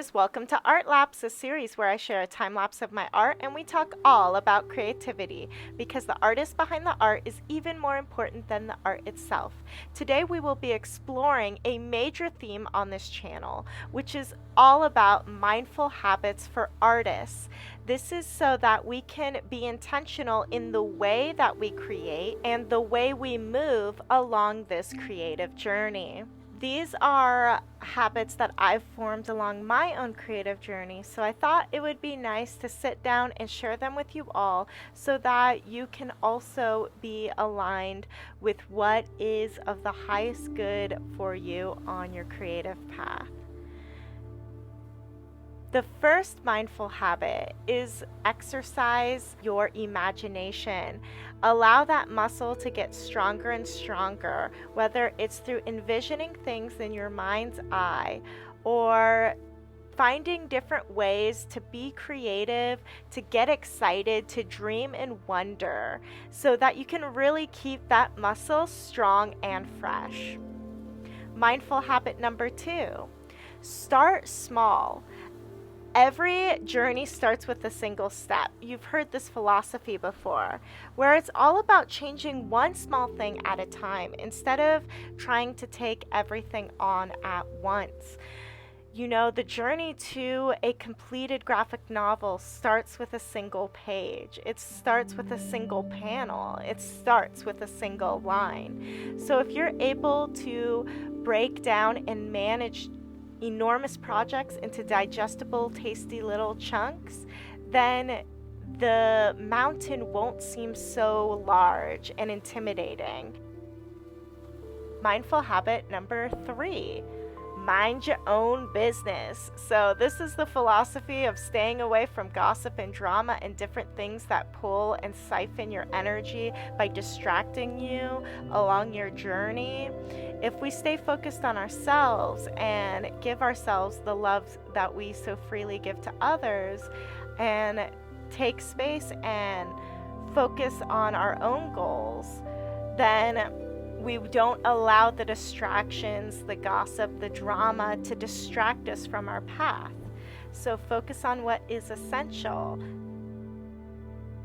viewers, welcome to ARTlapse, a series where I share a time lapse of my art and we talk all about creativity because the artist behind the art is even more important than the art itself. Today we will be exploring a major theme on this channel, which is all about mindful habits for artists. This is so that we can be intentional in the way that we create and the way we move along this creative journey. These are habits that I've formed along my own creative journey, so I thought it would be nice to sit down and share them with you all so that you can also be aligned with what is of the highest good for you on your creative path. The first mindful habit is exercise your imagination. Allow that muscle to get stronger and stronger, whether it's through envisioning things in your mind's eye or finding different ways to be creative, to get excited, to dream and wonder, so that you can really keep that muscle strong and fresh. Mindful habit number 2, start small. Every journey starts with a single step. You've heard this philosophy before, where it's all about changing one small thing at a time instead of trying to take everything on at once. You know, the journey to a completed graphic novel starts with a single page. It starts with a single panel. It starts with a single line. So if you're able to break down and manage enormous projects into digestible, tasty little chunks, then the mountain won't seem so large and intimidating. Mindful habit number 3, mind your own business. So this is the philosophy of staying away from gossip and drama and different things that pull and siphon your energy by distracting you along your journey. If we stay focused on ourselves and give ourselves the love that we so freely give to others and take space and focus on our own goals, then we don't allow the distractions, the gossip, the drama to distract us from our path. So focus on what is essential.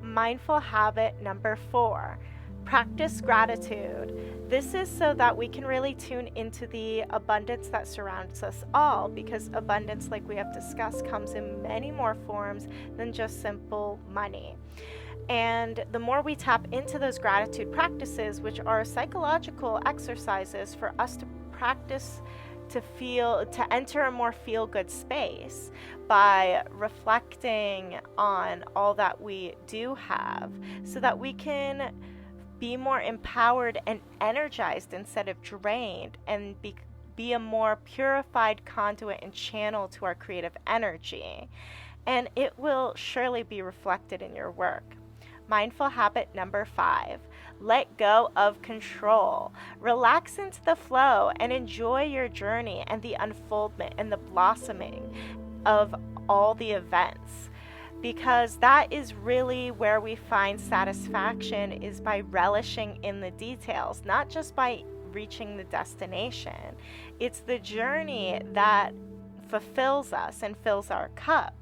Mindful habit number 4, practice gratitude. This is so that we can really tune into the abundance that surrounds us all, because abundance, like we have discussed, comes in many more forms than just simple money. And the more we tap into those gratitude practices, which are psychological exercises for us to practice to enter a more feel-good space by reflecting on all that we do have, so that we can be more empowered and energized instead of drained, and be a more purified conduit and channel to our creative energy. And it will surely be reflected in your work. Mindful habit number 5, let go of control. Relax into the flow and enjoy your journey and the unfoldment and the blossoming of all the events, because that is really where we find satisfaction, is by relishing in the details, not just by reaching the destination. It's the journey that fulfills us and fills our cup.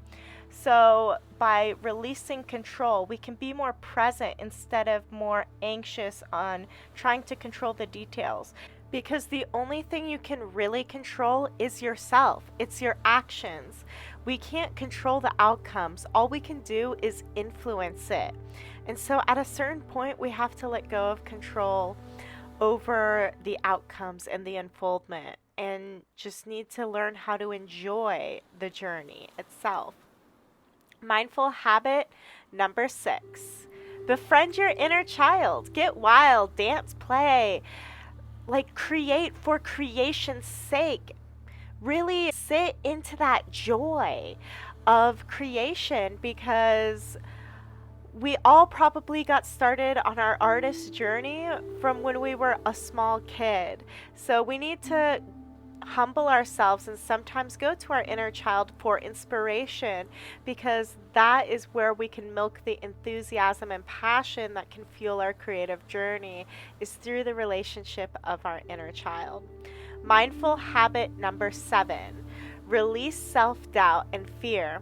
So by releasing control, we can be more present instead of more anxious on trying to control the details. Because the only thing you can really control is yourself. It's your actions. We can't control the outcomes. All we can do is influence it. And so at a certain point, we have to let go of control over the outcomes and the unfoldment, and just need to learn how to enjoy the journey itself. Mindful habit number 6, befriend your inner child. Get wild, dance, play, like create for creation's sake. Really sit into that joy of creation, because we all probably got started on our artist journey from when we were a small kid. So we need to humble ourselves and sometimes go to our inner child for inspiration, because that is where we can milk the enthusiasm and passion that can fuel our creative journey, is through the relationship of our inner child. Mindful habit number 7, Release self-doubt and fear.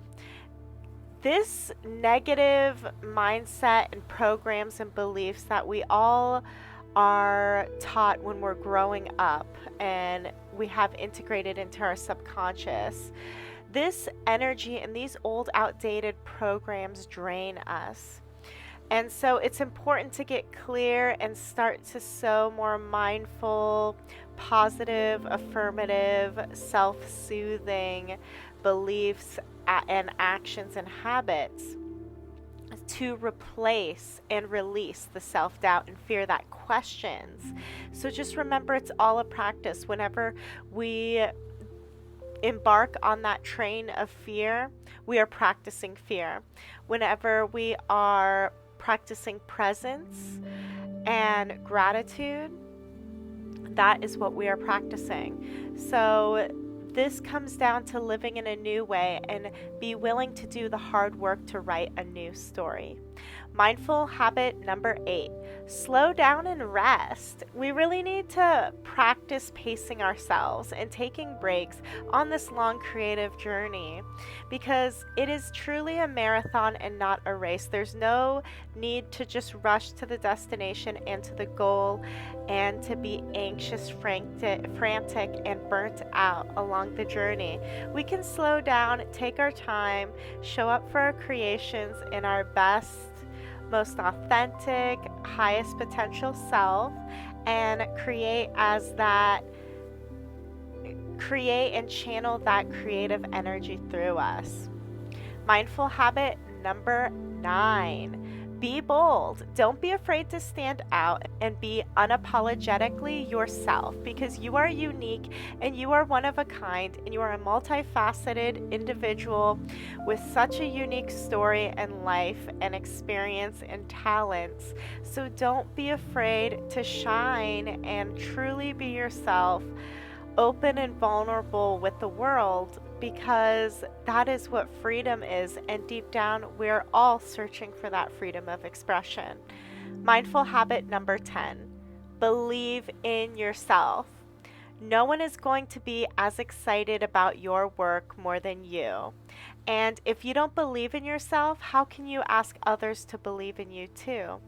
This negative mindset and programs and beliefs that we all are taught when we're growing up and we have integrated into our subconscious. This energy and these old outdated programs drain us. And so it's important to get clear and start to sow more mindful, positive, affirmative, self-soothing beliefs and actions and habits to replace and release the self-doubt and fear that questions. So just remember, it's all a practice. Whenever we embark on that train of fear, we are practicing fear. Whenever we are practicing presence and gratitude, that is what we are practicing. So this comes down to living in a new way and be willing to do the hard work to write a new story. Mindful habit number 8, slow down and rest. We really need to practice pacing ourselves and taking breaks on this long creative journey, because it is truly a marathon and not a race. There's no need to just rush to the destination and to the goal and to be anxious, frantic, and burnt out along the journey. We can slow down, take our time, show up for our creations in our best, most authentic, highest potential self, and create and channel that creative energy through us. Mindful habit number 9. Be bold. Don't be afraid to stand out and be unapologetically yourself, because you are unique and you are one of a kind and you are a multifaceted individual with such a unique story and life and experience and talents. So don't be afraid to shine and truly be yourself, open and vulnerable with the world, because that is what freedom is, and deep down we're all searching for that freedom of expression. Mindful habit number 10, believe in yourself. No one is going to be as excited about your work more than you. And if you don't believe in yourself, how can you ask others to believe in you too?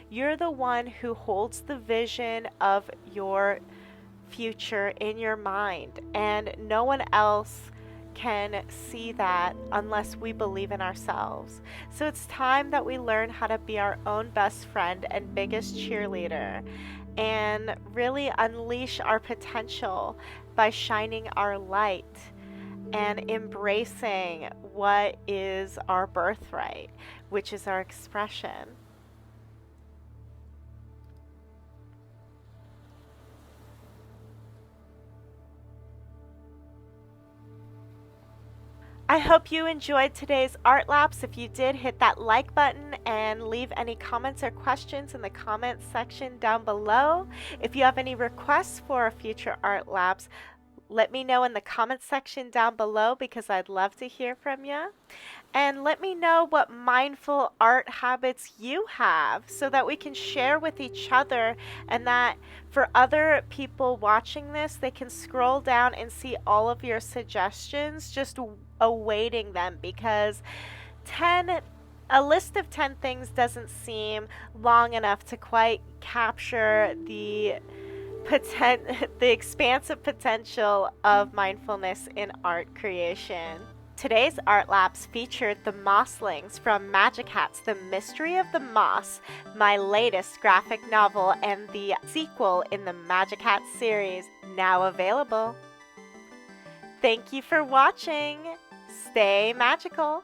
You're the one who holds the vision of your future in your mind, and no one else can see that unless we believe in ourselves. So it's time that we learn how to be our own best friend and biggest cheerleader and really unleash our potential by shining our light and embracing what is our birthright, which is our expression. I hope you enjoyed today's ARTlapse. If you did, hit that like button and leave any comments or questions in the comments section down below. If you have any requests for a future ARTlapse, let me know in the comments section down below, because I'd love to hear from you. And let me know what mindful art habits you have so that we can share with each other, and that for other people watching this, they can scroll down and see all of your suggestions just awaiting them, because a list of 10 things doesn't seem long enough to quite capture the expansive potential of mindfulness in art creation. Today's ARTlapse featured The Mosslings from Magikats, The Mystery of the Moss, my latest graphic novel and the sequel in the Magikats series, now available. Thank you for watching. Stay magical.